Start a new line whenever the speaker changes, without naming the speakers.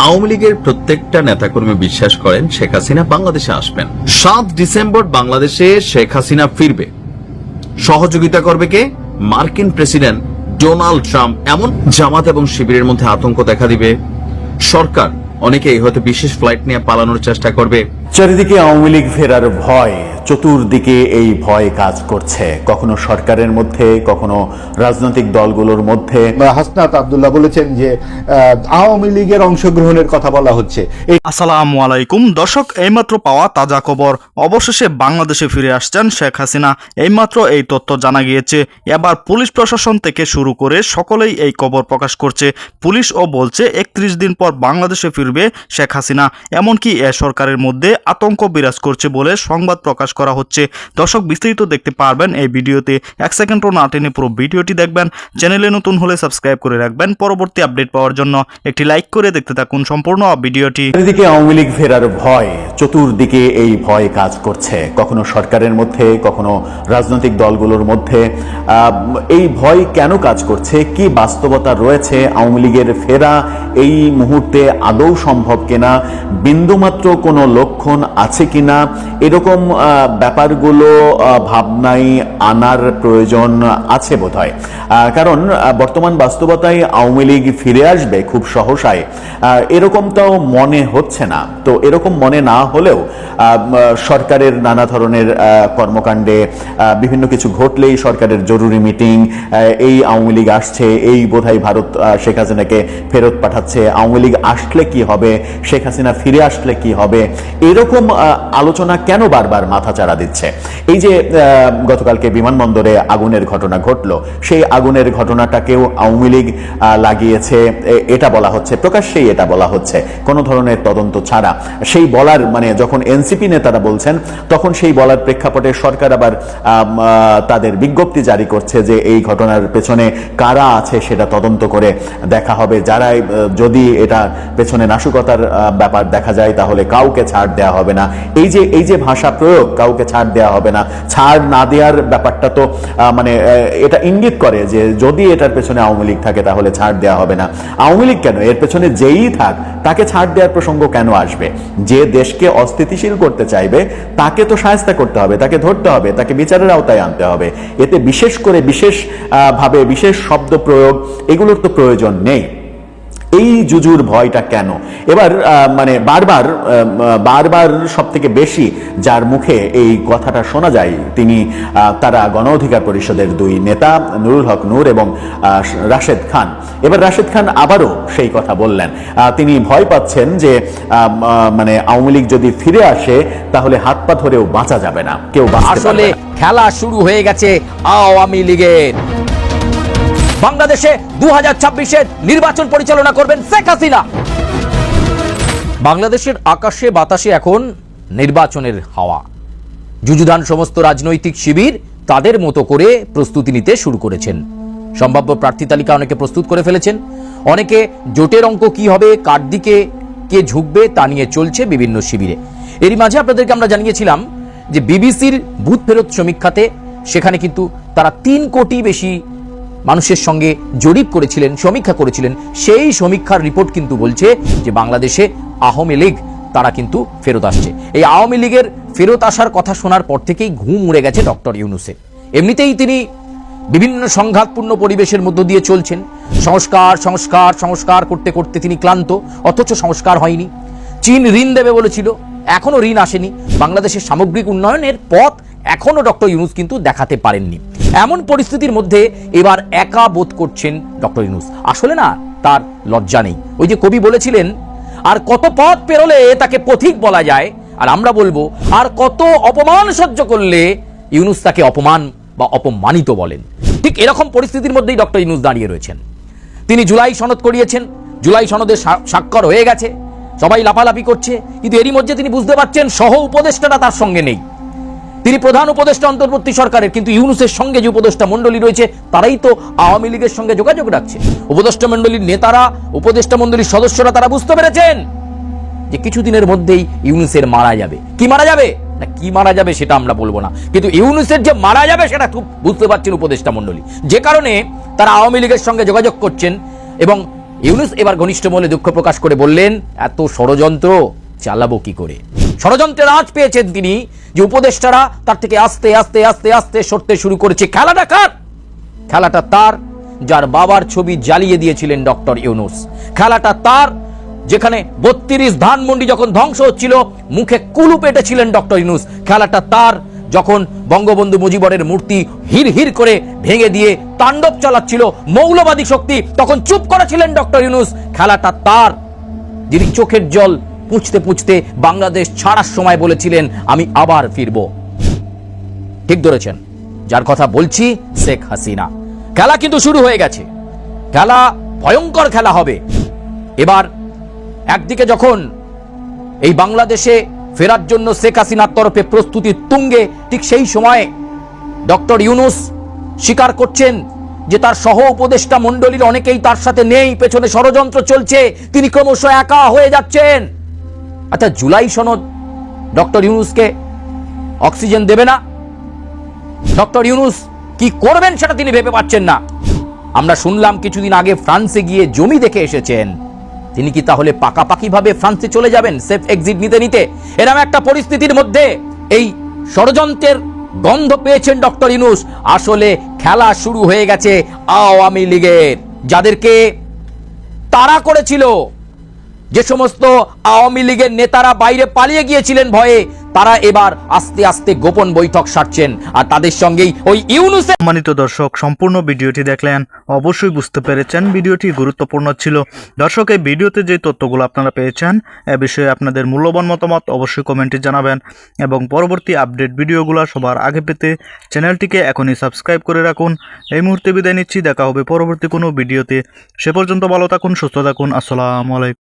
আওয়ামী লীগের প্রত্যেকটা নেতাকর্মী বিশ্বাস করেন শেখ হাসিনা বাংলাদেশে আসবেন। 7 ডিসেম্বর বাংলাদেশে শেখ হাসিনা ফিরবে। সহযোগিতা করবে কে? মার্কিন প্রেসিডেন্ট ডোনাল্ড ট্রাম্প। এমন জামাত এবং শিবিরের মধ্যে আতঙ্ক দেখা দিবে। সরকার অনেকেই হয়তো বিশেষ ফ্লাইট নিয়ে পালানোর চেষ্টা করবে।
চারিদিকে আওয়ামী লীগ ফেরার ভয়, চতুর্দিকে এই ভয় কাজ করছে, কখনো সরকারের মধ্যে, কখনো রাজনৈতিক দলগুলোর মধ্যে।
হাসনাত আব্দুল্লাহ বলেছেন যে আওয়ামী লীগের অংশগ্রহণের কথা বলা হচ্ছে।
আসসালামু আলাইকুম দর্শক, এইমাত্র পাওয়া তাজা খবর, অবশেষে বাংলাদেশে ফিরে আসছেন শেখ হাসিনা। এইমাত্র এই তথ্য জানা গিয়েছে। এবার পুলিশ প্রশাসন থেকে শুরু করে সকলেই এই খবর প্রকাশ করছে। পুলিশও বলছে 31 দিন পর বাংলাদেশে ফিরবে শেখ হাসিনা। এমনকি এ সরকারের মধ্যে আতঙ্ক বিরাজ করছে বলে সংবাদ প্রকাশ করা হচ্ছে। দর্শক, বিস্তারিত দেখতে পারবেন এই ভিডিওতে। 1 সেকেন্ডও না টেনে পুরো ভিডিওটি দেখবেন। চ্যানেলে নতুন হলে সাবস্ক্রাইব করে রাখবেন পরবর্তী আপডেট পাওয়ার জন্য। একটি লাইক করে দেখতে থাকুন সম্পূর্ণ ভিডিওটি।
চারিদিকে আওয়ামী লীগ ফেরার ভয়, চতুর্দিকে এই ভয় কাজ করছে, কখনো সরকারের মধ্যে, কখনো রাজনৈতিক দলগুলোর মধ্যে। এই ভয় কেন কাজ করছে? কি বাস্তবতা রয়েছে? আওয়ামী লীগের ফেরা এই মুহূর্তে আদৌ সম্ভব কিনা? বিন্দুমাত্র কোনো লক্ষণ আছে কিনা? এরকম ব্যাপারগুলো ভাবনায় আনার প্রয়োজন আছে বোধহয়। কারণ বর্তমান বাস্তবতায় আওয়ামী লীগ ফিরে আসবে খুব সহসায় এরকমটাও মনে হচ্ছে না। তো এরকম মনে না হলেও সরকারের নানা ধরনের কর্মকাণ্ডে বিভিন্ন কিছু ঘটলেই সরকারের জরুরি মিটিং, এই আওয়ামী লীগ আসছে, এই বোধহয় ভারত শেখ হাসিনাকে ফেরত পাঠাচ্ছে, আওয়ামী লীগ আসলে কি হবে, শেখ হাসিনা ফিরে আসলে কি হবে, এরকম আলোচনা কেন বারবার মাথাচাড়া দিচ্ছে? এই যে গতকালকে বিমানবন্দরে আগুনের ঘটনা ঘটলো, সেই আগুনের ঘটনাটাকেও আওয়ামী লীগ লাগিয়েছে এটা বলা হচ্ছে, প্রকাশ্যেই এটা বলা হচ্ছে কোনো ধরনের তদন্ত ছাড়া। সেই বলার মানে যখন এনসিপি নেতারা বলছেন তখন সেই বলার প্রেক্ষাপটে সরকার আবার তাদের বিজ্ঞপ্তি জারি করছে যে এই ঘটনার পেছনে কারা আছে সেটা তদন্ত করে দেখা হবে। যারাই যদি এটা পেছনে নাশকতার ব্যাপার দেখা যায় তাহলে কাউকে ছাড় দেওয়া হবে না। এই যে ভাষা প্রয়োগ, কাউকে ছাড় দেওয়া হবে না, ছাড় না দেওয়ার ব্যাপারটা তো মানে এটা ইঙ্গিত করে যে যদি এটার পেছনে আওয়ামী লীগ থাকে তাহলে ছাড় দেওয়া হবে না। আওয়ামী লীগ কেন, এর পেছনে যেই থাক তাকে ছাড় দেওয়ার প্রসঙ্গ কেন আসবে? যে দেশকে অস্থিতিশীল করতে চাইবে তাকে তো শায়েস্তা করতে হবে, তাকে ধরতে হবে, তাকে বিচারের আওতায় আনতে হবে। এতে বিশেষ করে বিশেষভাবে বিশেষ শব্দ প্রয়োগ এগুলোর তো প্রয়োজন নেই। এই জুজুর ভয়টা কেন? এবার মানে বারবার সব থেকে বেশি যার মুখে এই কথাটা শোনা যায় তারা গণ অধিকার পরিষদের 2 নেতা নুরুল হক নূর এবং রাশেদ খান। এবার রাশেদ খান আবারও সেই কথা বললেন। তিনি ভয় পাচ্ছেন যে মানে আওয়ামী লীগ যদি ফিরে আসে তাহলে হাত পা ধরেও বাঁচা যাবে না, কেউ বাঁচতে পারবে না।
খেলা শুরু হয়ে গেছে আওয়ামী লীগের। বাংলাদেশে 2026-এর নির্বাচন পরিচালনা করবেন শেখ হাসিনা। বাংলাদেশের আকাশে বাতাসে এখন নির্বাচনের হাওয়া। যুযুধান সমস্ত রাজনৈতিক শিবির তাদের মতো করে প্রস্তুতি নিতে শুরু করেছেন। সম্ভাব্য প্রার্থী তালিকা অনেকে প্রস্তুত করে ফেলেছেন। অনেকে জোটের অঙ্ক কি হবে, কার দিকে কে ঝুঁকবে তা নিয়ে চলছে বিভিন্ন শিবিরে। এরই মাঝে আপনাদেরকে আমরা জানিয়েছিলাম যে বিবিসির ভূত ফেরত সমীক্ষাতে সেখানে কিন্তু তারা 3 কোটি বেশি মানুষের সঙ্গে জরিপ করেছিলেন, সমীক্ষা করেছিলেন। সেই সমীক্ষার রিপোর্ট কিন্তু বলছে যে বাংলাদেশে আওয়ামী লীগ তারা কিন্তু ফেরত আসছে। এই আওয়ামী লীগের ফেরত আসার কথা শোনার পর থেকেই ঘুম উড়ে গেছে ডক্টর ইউনূসের। এমনিতেই তিনি বিভিন্ন সংঘাতপূর্ণ পরিবেশের মধ্য দিয়ে চলছেন। সংস্কার সংস্কার সংস্কার করতে করতে তিনি ক্লান্ত, অথচ সংস্কার হয়নি। চীন ঋণ দেবে বলেছিল, এখনো ঋণ আসেনি। বাংলাদেশের সামগ্রিক উন্নয়নের পথ এখনো ডক্টর ইউনূস কিন্তু দেখাতে পারেননি। এমন পরিস্থিতির মধ্যে এবার একা বোধ করছেন ডক্টর ইউনূস। আসলে না, তার লজ্জা নেই। ওই যে কবি বলেছিলেন, আর কত পথ পেরোলে তাকে পথিক বলা যায়, আর আমরা বলবো আর কত অপমান সহ্য করলে ইউনূস তাকে অপমান বা অপমানিত বলেন। ঠিক এরকম পরিস্থিতির মধ্যেই ডক্টর ইউনূস দাঁড়িয়ে রয়েছেন। তিনি জুলাই সনদ করিয়েছেন, জুলাই সনদের স্বাক্ষর হয়ে গেছে, সবাই লাফালাফি করছে, কিন্তু এরই মধ্যে তিনি বুঝতে পারছেন সহ উপদেষ্টাটা তার সঙ্গে নেই। তিনি প্রধান উপদেষ্টা অন্তর্বর্তী সরকারের, কিন্তু ইউনূসের সঙ্গে যে উপদেষ্টা মণ্ডলী রয়েছে তারাই তো আওয়ামী লীগের সঙ্গে যোগাযোগ রাখছে। উপদেষ্টা মণ্ডলীর নেতারা, উপদেষ্টা মণ্ডলীর সদস্যরা তারা বুঝতে পেরেছেন যে কিছুদিনের মধ্যেই ইউনূসের মারা যাবে। কি মারা যাবে না কি মারা যাবে সেটা আমরা বলবো না, কিন্তু ইউনূসের যে মারা যাবে সেটা খুব বুঝতে পারছেন উপদেষ্টা মণ্ডলী। যে কারণে তারা আওয়ামী লীগের সঙ্গে যোগাযোগ করছেন এবং ইউনূস এবার ঘনিষ্ঠ মহলে দুঃখ প্রকাশ করে বললেন, এত ষড়যন্ত্র চালাবো কি করে। ষড়যন্ত্রের আঁচ পেয়েছেন তিনি যে উপদেষ্টারা তার থেকে আস্তে আস্তে আস্তে আস্তে সরতে শুরু করেছে। খেলাটা কার? খেলাটা তার যার বাবার ছবি জ্বালিয়ে দিয়েছিলেন ডক্টর ইউনূস। খেলাটা তার যেখানে 32 ধানমন্ডি যখন ধ্বংস হচ্ছিল মুখে কুলু পেটেছিলেন ডক্টর ইউনূস। খেলাটা তার যখন বঙ্গবন্ধু মুজিবরের মূর্তি হির হির করে ভেঙে দিয়ে তাণ্ডব চালাচ্ছিল মৌলবাদী শক্তি, তখন চুপ করেছিলেন ডক্টর ইউনূস। খেলাটা তার যিনি চোখের জল পুঁছতে পুঁছতে বাংলাদেশ ছাড়ার সময় বলেছিলেন, আমি আবার ফিরব। ঠিক ধরেছেন, যার কথা বলছি শেখ হাসিনা। খেলা কিন্তু শুরু হয়ে গেছে, খেলা ভয়ঙ্কর খেলা হবে। এবার একদিকে যখন এই বাংলাদেশে ফেরার জন্য শেখ হাসিনার তরফে প্রস্তুতি তুঙ্গে, ঠিক সেই সময়ে ডক্টর ইউনূস স্বীকার করছেন যে তার সহ উপদেষ্টা মণ্ডলীর অনেকেই তার সাথে নেই, পেছনে ষড়যন্ত্র চলছে, তিনি ক্রমশ একা হয়ে যাচ্ছেন। আচ্ছা, জুলাই সনদ ডক্টর ইউনূসকে অক্সিজেন দেবে না? ডক্টর ইউনূস কি করবেন সেটা তিনি ভেবে পাচ্ছেন না। আমরা শুনলাম কিছুদিন আগে ফ্রান্সে গিয়ে জমি দেখে এসেছেন। তিনি কি তাহলে পাকাপাকি ভাবে ফ্রান্সে চলে যাবেন সেফ এক্সিট নিতে নিতে? এরকম একটা পরিস্থিতির মধ্যে এই ষড়যন্ত্রের গন্ধ পেয়েছেন ডক্টর ইউনূস। আসলে খেলা শুরু হয়ে গেছে আওয়ামী লীগের। যাদেরকে তাড়া করেছিল, যে সমস্ত আওয়ামী লীগের নেতারা বাইরে পালিয়ে গিয়েছিলেন ভয়ে, তারা এবার আস্তে আস্তে গোপন বৈঠক সারছেন, আর তাদের সঙ্গেই ওই ইউনূসের।
সম্মানিত দর্শক, সম্পূর্ণ ভিডিওটি দেখলেন, অবশ্যই বুঝতে পেরেছেন ভিডিওটি গুরুত্বপূর্ণ ছিল। দর্শক, এই ভিডিওতে যে তথ্যগুলো আপনারা পেয়েছেন এ বিষয়ে আপনাদের মূল্যবান মতামত অবশ্যই কমেন্টে জানাবেন, এবং পরবর্তী আপডেট ভিডিওগুলো সবার আগে পেতে চ্যানেলটিকে এখনই সাবস্ক্রাইব করে রাখুন। এই মুহূর্তে বিদায় নিচ্ছি, দেখা হবে পরবর্তী কোনো ভিডিওতে। সে পর্যন্ত ভালো থাকুন, সুস্থ থাকুন। আসসালামু আলাইকুম।